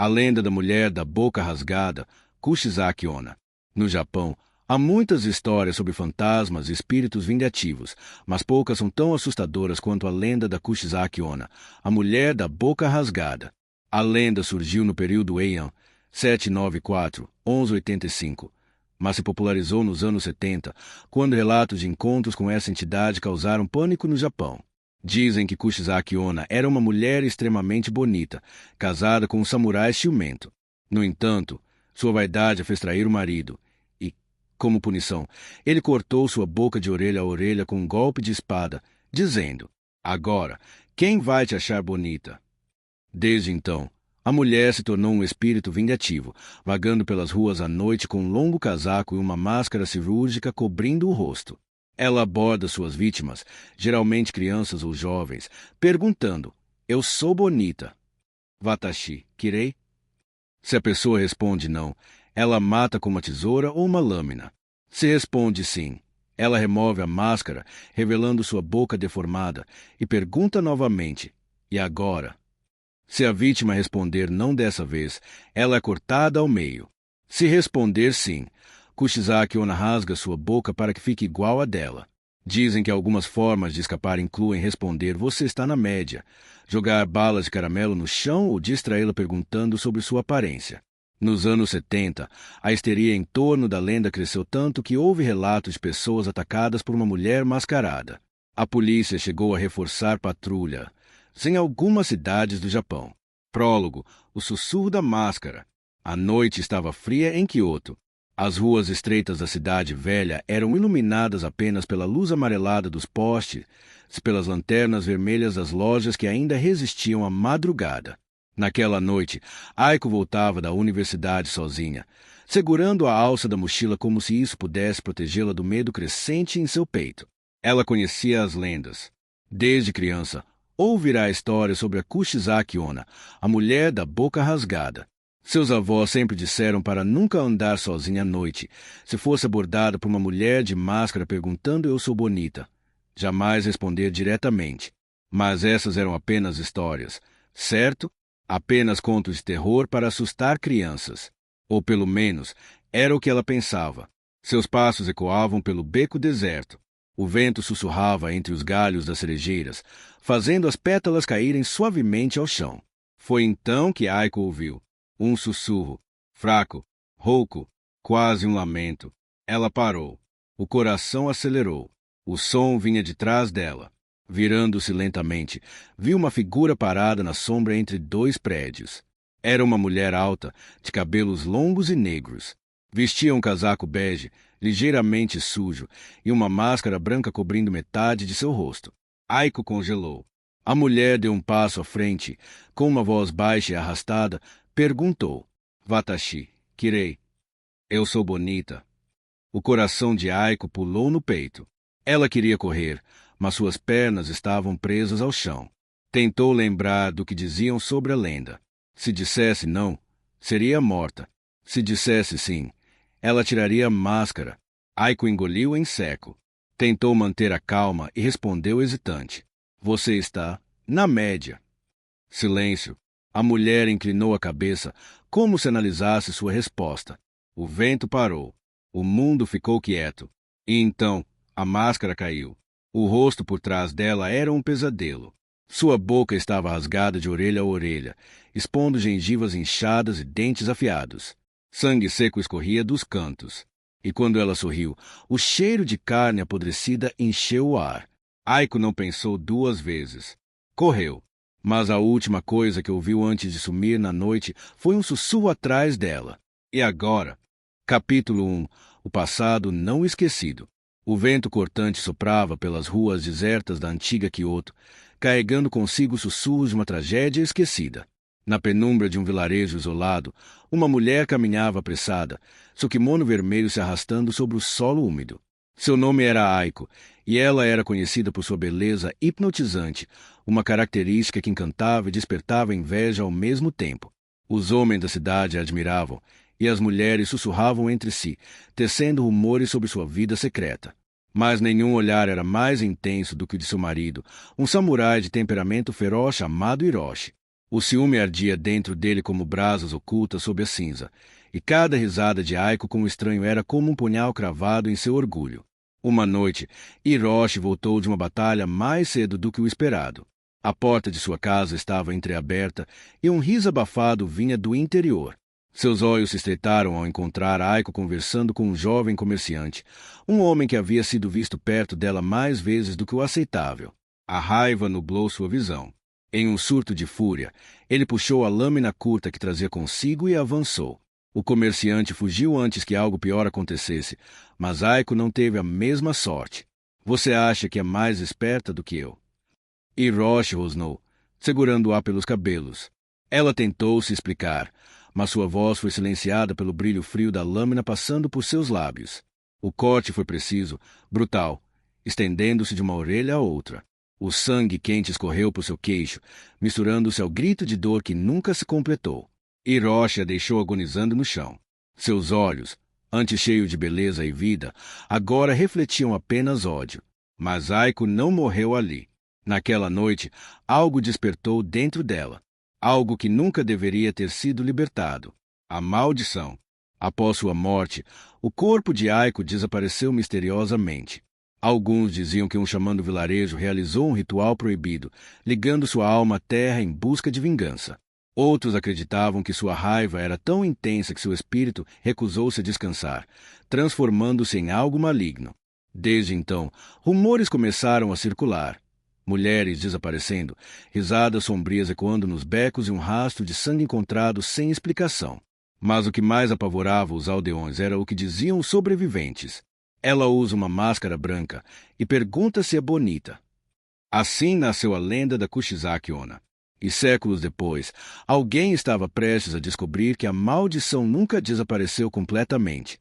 A lenda da mulher da boca rasgada, Kushizaki Onna. No Japão, há muitas histórias sobre fantasmas e espíritos vingativos, mas poucas são tão assustadoras quanto a lenda da Kushizaki Onna, a mulher da boca rasgada. A lenda surgiu no período Heian, 794-1185, mas se popularizou nos anos 70, quando relatos de encontros com essa entidade causaram pânico no Japão. Dizem que Kushizaki Onna era uma mulher extremamente bonita, casada com um samurai ciumento. No entanto, sua vaidade a fez trair o marido, e, como punição, ele cortou sua boca de orelha a orelha com um golpe de espada, dizendo: "Agora, quem vai te achar bonita?" Desde então, a mulher se tornou um espírito vingativo, vagando pelas ruas à noite com um longo casaco e uma máscara cirúrgica cobrindo o rosto. Ela aborda suas vítimas, geralmente crianças ou jovens, perguntando: "Eu sou bonita. Watashi, kirei?" Se a pessoa responde não, ela mata com uma tesoura ou uma lâmina. Se responde sim, ela remove a máscara, revelando sua boca deformada, e pergunta novamente: "E agora?" Se a vítima responder não dessa vez, ela é cortada ao meio. Se responder sim, Kushizaki Onna rasga sua boca para que fique igual à dela. Dizem que algumas formas de escapar incluem responder "você está na média", jogar balas de caramelo no chão ou distraí-la perguntando sobre sua aparência. Nos anos 70, a histeria em torno da lenda cresceu tanto que houve relatos de pessoas atacadas por uma mulher mascarada. A polícia chegou a reforçar patrulha em algumas cidades do Japão. Prólogo: o sussurro da máscara. A noite estava fria em Kyoto. As ruas estreitas da cidade velha eram iluminadas apenas pela luz amarelada dos postes e pelas lanternas vermelhas das lojas que ainda resistiam à madrugada. Naquela noite, Aiko voltava da universidade sozinha, segurando a alça da mochila como se isso pudesse protegê-la do medo crescente em seu peito. Ela conhecia as lendas. Desde criança, ouvirá histórias sobre a Kushizaki Onna, a mulher da boca rasgada. Seus avós sempre disseram para nunca andar sozinha à noite, se fosse abordada por uma mulher de máscara perguntando "eu sou bonita". Jamais responder diretamente. Mas essas eram apenas histórias, certo? Apenas contos de terror para assustar crianças. Ou pelo menos, era o que ela pensava. Seus passos ecoavam pelo beco deserto. O vento sussurrava entre os galhos das cerejeiras, fazendo as pétalas caírem suavemente ao chão. Foi então que Aiko ouviu um sussurro, fraco, rouco, quase um lamento. Ela parou. O coração acelerou. O som vinha de trás dela. Virando-se lentamente, viu uma figura parada na sombra entre dois prédios. Era uma mulher alta, de cabelos longos e negros. Vestia um casaco bege, ligeiramente sujo, e uma máscara branca cobrindo metade de seu rosto. Aiko congelou. A mulher deu um passo à frente. Com uma voz baixa e arrastada, perguntou: "Watashi, kirei? Eu sou bonita?" O coração de Aiko pulou no peito. Ela queria correr, mas suas pernas estavam presas ao chão. Tentou lembrar do que diziam sobre a lenda. Se dissesse não, seria morta. Se dissesse sim, ela tiraria a máscara. Aiko engoliu em seco. Tentou manter a calma e respondeu hesitante: "Você está na média." Silêncio. A mulher inclinou a cabeça, como se analisasse sua resposta. O vento parou. O mundo ficou quieto. E então, a máscara caiu. O rosto por trás dela era um pesadelo. Sua boca estava rasgada de orelha a orelha, expondo gengivas inchadas e dentes afiados. Sangue seco escorria dos cantos. E quando ela sorriu, o cheiro de carne apodrecida encheu o ar. Aiko não pensou duas vezes. Correu. Mas a última coisa que ouviu antes de sumir na noite foi um sussurro atrás dela. E agora? Capítulo 1. O passado não esquecido. O vento cortante soprava pelas ruas desertas da antiga Kyoto, carregando consigo sussurros de uma tragédia esquecida. Na penumbra de um vilarejo isolado, uma mulher caminhava apressada, seu kimono vermelho se arrastando sobre o solo úmido. Seu nome era Aiko, e ela era conhecida por sua beleza hipnotizante, uma característica que encantava e despertava inveja ao mesmo tempo. Os homens da cidade a admiravam, e as mulheres sussurravam entre si, tecendo rumores sobre sua vida secreta. Mas nenhum olhar era mais intenso do que o de seu marido, um samurai de temperamento feroz chamado Hiroshi. O ciúme ardia dentro dele como brasas ocultas sob a cinza, e cada risada de Aiko com o estranho era como um punhal cravado em seu orgulho. Uma noite, Hiroshi voltou de uma batalha mais cedo do que o esperado. A porta de sua casa estava entreaberta e um riso abafado vinha do interior. Seus olhos se estreitaram ao encontrar Aiko conversando com um jovem comerciante, um homem que havia sido visto perto dela mais vezes do que o aceitável. A raiva nublou sua visão. Em um surto de fúria, ele puxou a lâmina curta que trazia consigo e avançou. O comerciante fugiu antes que algo pior acontecesse, mas Aiko não teve a mesma sorte. Você acha que é mais esperta do que eu? Hiroshi rosnou, segurando-a pelos cabelos. Ela tentou se explicar, mas sua voz foi silenciada pelo brilho frio da lâmina passando por seus lábios. O corte foi preciso, brutal, estendendo-se de uma orelha a outra. O sangue quente escorreu por seu queixo, misturando-se ao grito de dor que nunca se completou. Hiroshi a deixou agonizando no chão. Seus olhos, antes cheios de beleza e vida, agora refletiam apenas ódio. Mas Aiko não morreu ali. Naquela noite, algo despertou dentro dela. Algo que nunca deveria ter sido libertado. A maldição. Após sua morte, o corpo de Aiko desapareceu misteriosamente. Alguns diziam que um xamã do vilarejo realizou um ritual proibido, ligando sua alma à terra em busca de vingança. Outros acreditavam que sua raiva era tão intensa que seu espírito recusou-se a descansar, transformando-se em algo maligno. Desde então, rumores começaram a circular. Mulheres desaparecendo, risadas sombrias ecoando nos becos e um rastro de sangue encontrado sem explicação. Mas o que mais apavorava os aldeões era o que diziam os sobreviventes. Ela usa uma máscara branca e pergunta se é bonita. Assim nasceu a lenda da Kushizaki Onna. E séculos depois, alguém estava prestes a descobrir que a maldição nunca desapareceu completamente.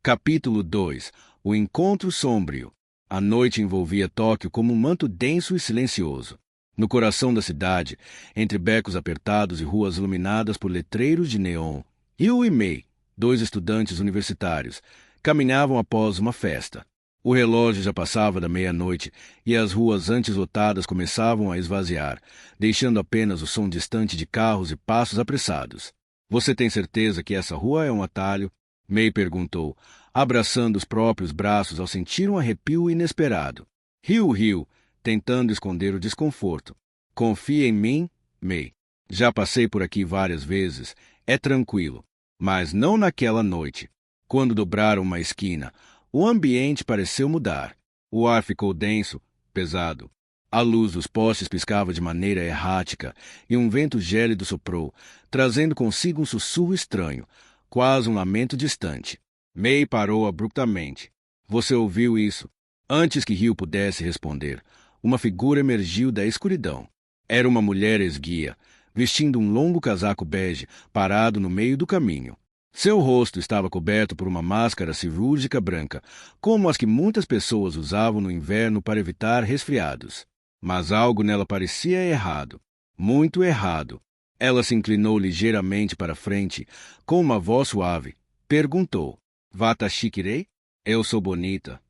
Capítulo 2. O Encontro Sombrio. A noite envolvia Tóquio como um manto denso e silencioso. No coração da cidade, entre becos apertados e ruas iluminadas por letreiros de neon, Ryu e Mei, dois estudantes universitários, caminhavam após uma festa. O relógio já passava da meia-noite e as ruas antes lotadas começavam a esvaziar, deixando apenas o som distante de carros e passos apressados. Você tem certeza que essa rua é um atalho? Mei perguntou, abraçando os próprios braços ao sentir um arrepio inesperado. Ryu riu, tentando esconder o desconforto. Confia em mim, Mei. Já passei por aqui várias vezes. É tranquilo. Mas não naquela noite. Quando dobraram uma esquina, o ambiente pareceu mudar. O ar ficou denso, pesado. A luz dos postes piscava de maneira errática e um vento gélido soprou, trazendo consigo um sussurro estranho, quase um lamento distante. Mei parou abruptamente. Você ouviu isso? Antes que Ryu pudesse responder, uma figura emergiu da escuridão. Era uma mulher esguia, vestindo um longo casaco bege, parado no meio do caminho. Seu rosto estava coberto por uma máscara cirúrgica branca, como as que muitas pessoas usavam no inverno para evitar resfriados. Mas algo nela parecia errado. Muito errado. Ela se inclinou ligeiramente para frente, com uma voz suave. Perguntou, Watashikirei? Eu sou bonita.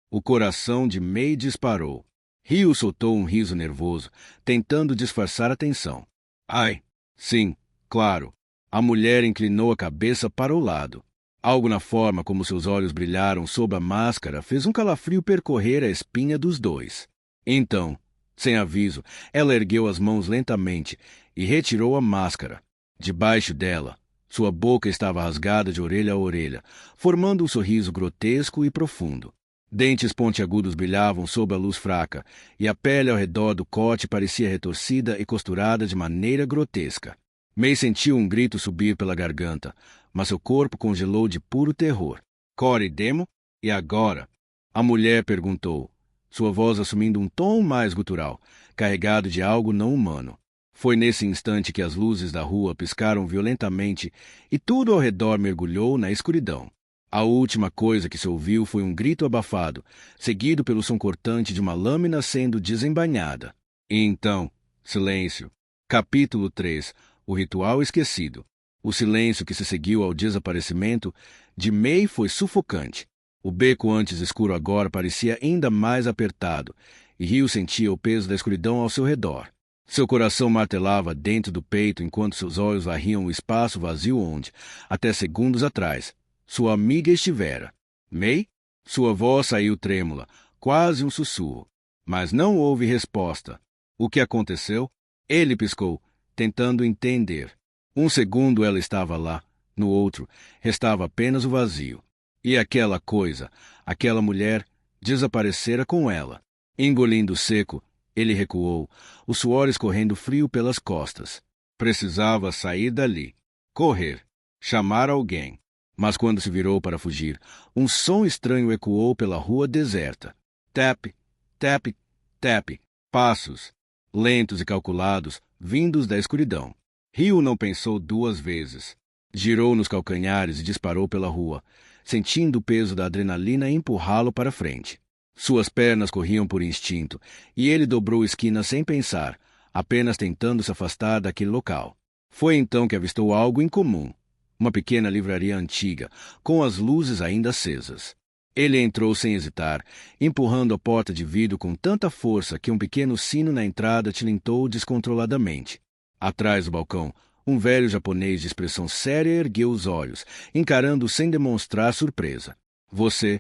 O coração de Mei disparou. Ryu soltou um riso nervoso, tentando disfarçar a tensão. Ai, sim, claro. A mulher inclinou a cabeça para o lado. Algo na forma como seus olhos brilharam sob a máscara fez um calafrio percorrer a espinha dos dois. Então, sem aviso, ela ergueu as mãos lentamente e retirou a máscara. Debaixo dela, sua boca estava rasgada de orelha a orelha, formando um sorriso grotesco e profundo. Dentes pontiagudos brilhavam sob a luz fraca, e a pele ao redor do corte parecia retorcida e costurada de maneira grotesca. Mei sentiu um grito subir pela garganta, mas seu corpo congelou de puro terror. Core Demo? E agora? A mulher perguntou, sua voz assumindo um tom mais gutural, carregado de algo não humano. Foi nesse instante que as luzes da rua piscaram violentamente e tudo ao redor mergulhou na escuridão. A última coisa que se ouviu foi um grito abafado, seguido pelo som cortante de uma lâmina sendo desembainhada. E então, silêncio. Capítulo 3. O ritual esquecido. O silêncio que se seguiu ao desaparecimento de Mei foi sufocante. O beco antes escuro agora parecia ainda mais apertado, e Rio sentia o peso da escuridão ao seu redor. Seu coração martelava dentro do peito enquanto seus olhos varriam o espaço vazio onde, até segundos atrás, sua amiga estivera. May? Sua voz saiu trêmula, quase um sussurro. Mas não houve resposta. O que aconteceu? Ele piscou, tentando entender. Um segundo ela estava lá, no outro, restava apenas o vazio. E aquela coisa, aquela mulher, desaparecera com ela. Engolindo seco, ele recuou, o suor escorrendo frio pelas costas. Precisava sair dali. Correr. Chamar alguém. Mas quando se virou para fugir, um som estranho ecoou pela rua deserta. Tap, tap, tap. Passos. Lentos e calculados, vindos da escuridão. Rio não pensou duas vezes. Girou nos calcanhares e disparou pela rua, sentindo o peso da adrenalina empurrá-lo para frente. Suas pernas corriam por instinto, e ele dobrou esquina sem pensar, apenas tentando se afastar daquele local. Foi então que avistou algo incomum. Uma pequena livraria antiga, com as luzes ainda acesas. Ele entrou sem hesitar, empurrando a porta de vidro com tanta força que um pequeno sino na entrada tilintou descontroladamente. Atrás do balcão, um velho japonês de expressão séria ergueu os olhos, encarando-o sem demonstrar surpresa. Você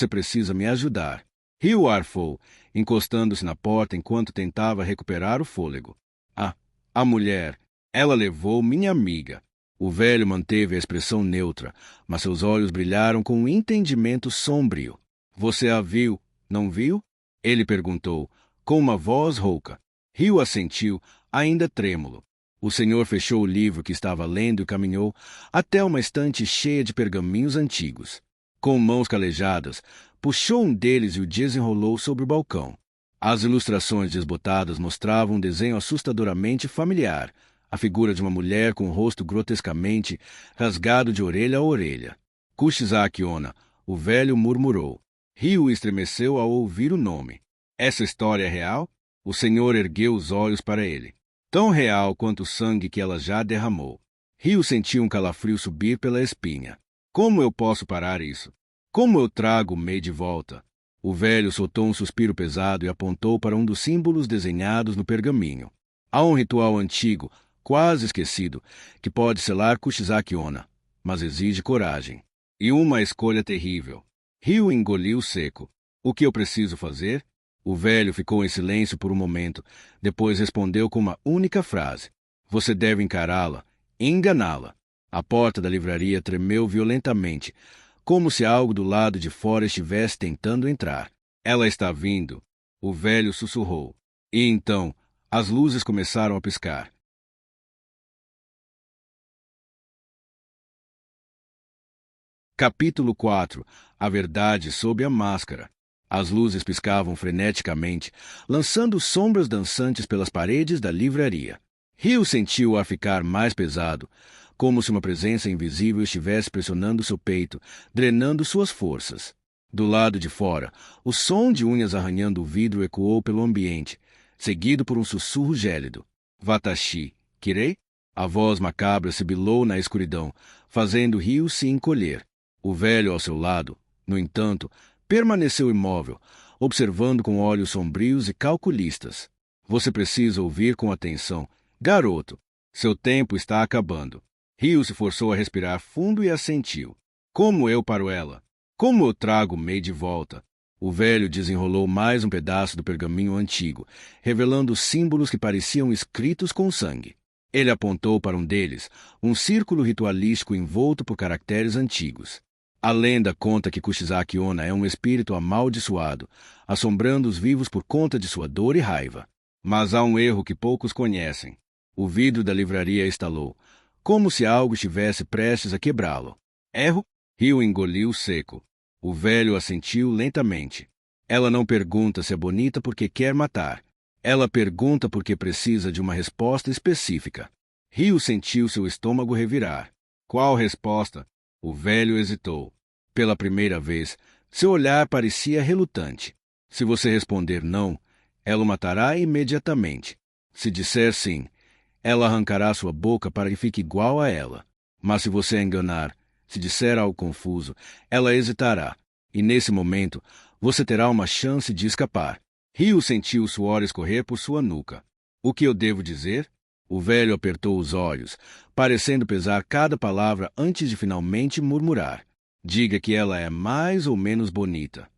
precisa me ajudar. Rio arfou, encostando-se na porta enquanto tentava recuperar o fôlego. A mulher. Ela levou minha amiga. O velho manteve a expressão neutra, mas seus olhos brilharam com um entendimento sombrio. Você a viu, não viu? Ele perguntou, com uma voz rouca. Rio assentiu, ainda trêmulo. O senhor fechou o livro que estava lendo e caminhou até uma estante cheia de pergaminhos antigos. Com mãos calejadas, puxou um deles e o desenrolou sobre o balcão. As ilustrações desbotadas mostravam um desenho assustadoramente familiar, a figura de uma mulher com o rosto grotescamente rasgado de orelha a orelha. Kushizaki Onna, o velho murmurou. Rio estremeceu ao ouvir o nome. Essa história é real? O senhor ergueu os olhos para ele. Tão real quanto o sangue que ela já derramou. Rio sentiu um calafrio subir pela espinha. Como eu posso parar isso? Como eu trago May de volta? O velho soltou um suspiro pesado e apontou para um dos símbolos desenhados no pergaminho. Há um ritual antigo, quase esquecido, que pode selar Kushizaki Onna, mas exige coragem. E uma escolha terrível. Rio engoliu seco. O que eu preciso fazer? O velho ficou em silêncio por um momento, depois respondeu com uma única frase. Você deve encará-la, enganá-la. A porta da livraria tremeu violentamente, como se algo do lado de fora estivesse tentando entrar. Ela está vindo, o velho sussurrou. E então, as luzes começaram a piscar. Capítulo 4. A verdade sob a máscara. As luzes piscavam freneticamente, lançando sombras dançantes pelas paredes da livraria. Rio sentiu o ar ficar mais pesado, como se uma presença invisível estivesse pressionando seu peito, drenando suas forças. Do lado de fora, o som de unhas arranhando o vidro ecoou pelo ambiente, seguido por um sussurro gélido. Watashi, kirei? A voz macabra sibilou na escuridão, fazendo Rio se encolher. O velho ao seu lado, no entanto, permaneceu imóvel, observando com olhos sombrios e calculistas. Você precisa ouvir com atenção. Garoto, seu tempo está acabando. Rio se forçou a respirar fundo e assentiu. Como eu paro ela? Como eu trago May de volta? O velho desenrolou mais um pedaço do pergaminho antigo, revelando símbolos que pareciam escritos com sangue. Ele apontou para um deles, um círculo ritualístico envolto por caracteres antigos. A lenda conta que Kushizaki Onna é um espírito amaldiçoado, assombrando os vivos por conta de sua dor e raiva. Mas há um erro que poucos conhecem. O vidro da livraria estalou, como se algo estivesse prestes a quebrá-lo. Erro? Rio engoliu seco. O velho assentiu lentamente. Ela não pergunta se é bonita porque quer matar. Ela pergunta porque precisa de uma resposta específica. Rio sentiu seu estômago revirar. Qual resposta? O velho hesitou. Pela primeira vez, seu olhar parecia relutante. Se você responder não, ela o matará imediatamente. Se disser sim, ela arrancará sua boca para que fique igual a ela. Mas se você a enganar, se disser algo confuso, ela hesitará. E nesse momento, você terá uma chance de escapar. Rio sentiu o suor escorrer por sua nuca. O que eu devo dizer? O velho apertou os olhos, parecendo pesar cada palavra antes de finalmente murmurar. Diga que ela é mais ou menos bonita.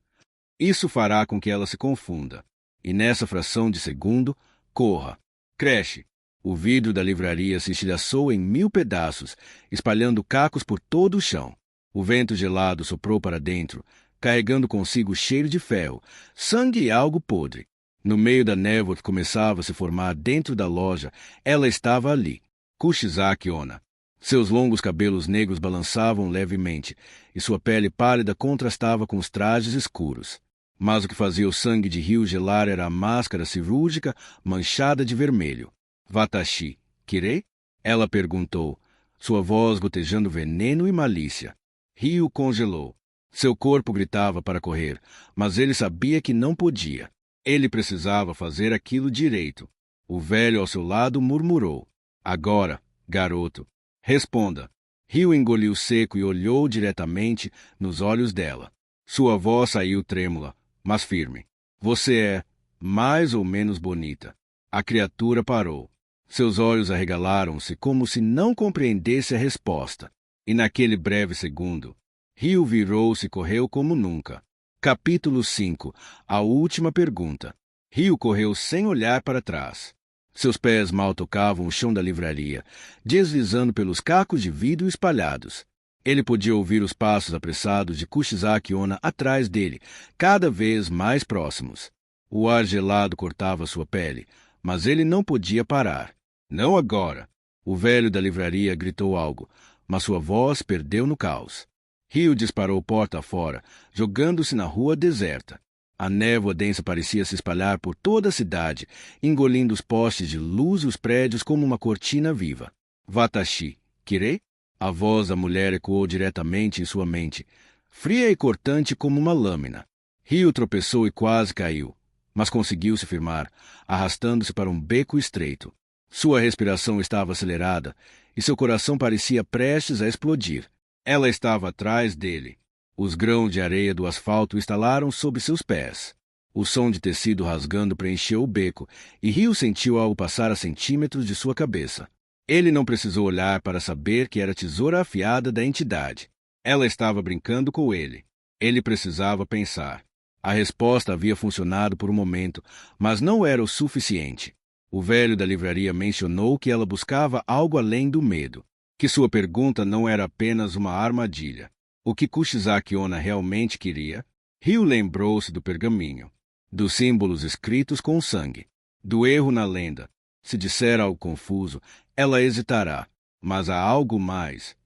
Isso fará com que ela se confunda. E nessa fração de segundo, corra. Creche. O vidro da livraria se estilhaçou em 1000 pedaços, espalhando cacos por todo o chão. O vento gelado soprou para dentro, carregando consigo o cheiro de ferro, sangue e algo podre. No meio da névoa que começava a se formar dentro da loja, ela estava ali, Kushizaki Onna. Seus longos cabelos negros balançavam levemente, e sua pele pálida contrastava com os trajes escuros. Mas o que fazia o sangue de Rio gelar era a máscara cirúrgica manchada de vermelho. Watashi, kirei? Ela perguntou, sua voz gotejando veneno e malícia. Rio congelou. Seu corpo gritava para correr, mas ele sabia que não podia. Ele precisava fazer aquilo direito. O velho ao seu lado murmurou. Agora, garoto. Responda. Rio engoliu seco e olhou diretamente nos olhos dela. Sua voz saiu trêmula, mas firme. Você é mais ou menos bonita. A criatura parou. Seus olhos arregalaram-se como se não compreendesse a resposta. E naquele breve segundo, Rio virou-se e correu como nunca. Capítulo 5. A última pergunta. Rio correu sem olhar para trás. Seus pés mal tocavam o chão da livraria, deslizando pelos cacos de vidro espalhados. Ele podia ouvir os passos apressados de Kushizaki Onna atrás dele, cada vez mais próximos. O ar gelado cortava sua pele, mas ele não podia parar. Não agora! O velho da livraria gritou algo, mas sua voz perdeu no caos. Rio disparou porta afora, jogando-se na rua deserta. A névoa densa parecia se espalhar por toda a cidade, engolindo os postes de luz e os prédios como uma cortina viva. Watashi, kirei? A voz da mulher ecoou diretamente em sua mente, fria e cortante como uma lâmina. Rio tropeçou e quase caiu, mas conseguiu se firmar, arrastando-se para um beco estreito. Sua respiração estava acelerada e seu coração parecia prestes a explodir. Ela estava atrás dele. Os grãos de areia do asfalto estalaram sob seus pés. O som de tecido rasgando preencheu o beco, e Rio sentiu algo passar a centímetros de sua cabeça. Ele não precisou olhar para saber que era a tesoura afiada da entidade. Ela estava brincando com ele. Ele precisava pensar. A resposta havia funcionado por um momento, mas não era o suficiente. O velho da livraria mencionou que ela buscava algo além do medo, que sua pergunta não era apenas uma armadilha. O que Kushizaki Onna realmente queria? Rio lembrou-se do pergaminho, dos símbolos escritos com sangue, do erro na lenda. Se disser algo confuso, ela hesitará, mas há algo mais.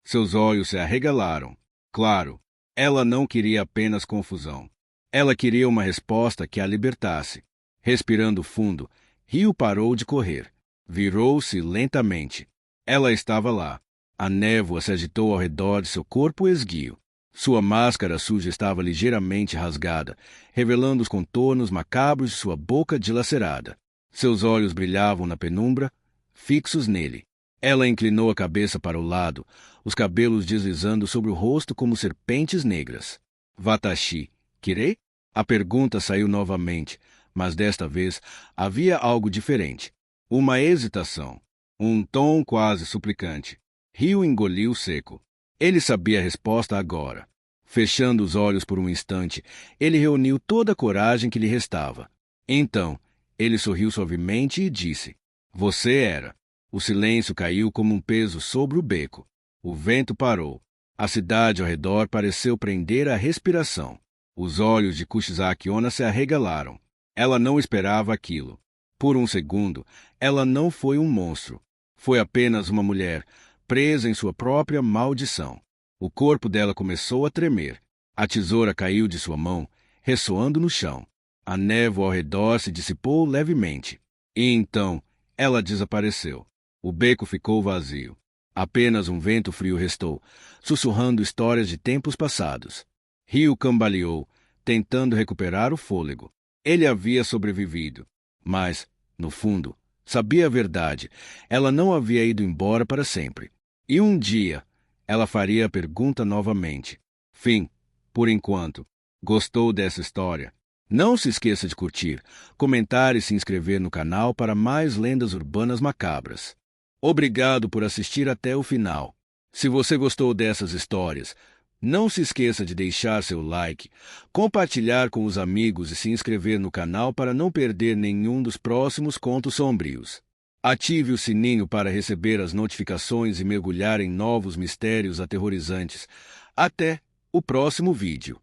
Seus olhos se arregalaram. Claro, ela não queria apenas confusão. Ela queria uma resposta que a libertasse. Respirando fundo, Rio parou de correr. Virou-se lentamente. Ela estava lá. A névoa se agitou ao redor de seu corpo esguio. Sua máscara suja estava ligeiramente rasgada, revelando os contornos macabros de sua boca dilacerada. Seus olhos brilhavam na penumbra, fixos nele. Ela inclinou a cabeça para o lado, os cabelos deslizando sobre o rosto como serpentes negras. Watashi, kirei? A pergunta saiu novamente, mas desta vez havia algo diferente. Uma hesitação. Um tom quase suplicante. Rio engoliu seco. Ele sabia a resposta agora. Fechando os olhos por um instante, ele reuniu toda a coragem que lhe restava. Então, ele sorriu suavemente e disse: Você era. O silêncio caiu como um peso sobre o beco. O vento parou. A cidade ao redor pareceu prender a respiração. Os olhos de Kushizaki Onna se arregalaram. Ela não esperava aquilo. Por um segundo, ela não foi um monstro. Foi apenas uma mulher, presa em sua própria maldição. O corpo dela começou a tremer. A tesoura caiu de sua mão, ressoando no chão. A névoa ao redor se dissipou levemente. E então, ela desapareceu. O beco ficou vazio. Apenas um vento frio restou, sussurrando histórias de tempos passados. Rio cambaleou, tentando recuperar o fôlego. Ele havia sobrevivido. Mas, no fundo, sabia a verdade. Ela não havia ido embora para sempre. E um dia, ela faria a pergunta novamente. Fim. por enquanto. Gostou dessa história? Não se esqueça de curtir, comentar e se inscrever no canal para mais lendas urbanas macabras. Obrigado por assistir até o final. Se você gostou dessas histórias, não se esqueça de deixar seu like, compartilhar com os amigos e se inscrever no canal para não perder nenhum dos próximos contos sombrios. Ative o sininho para receber as notificações e mergulhar em novos mistérios aterrorizantes. Até o próximo vídeo.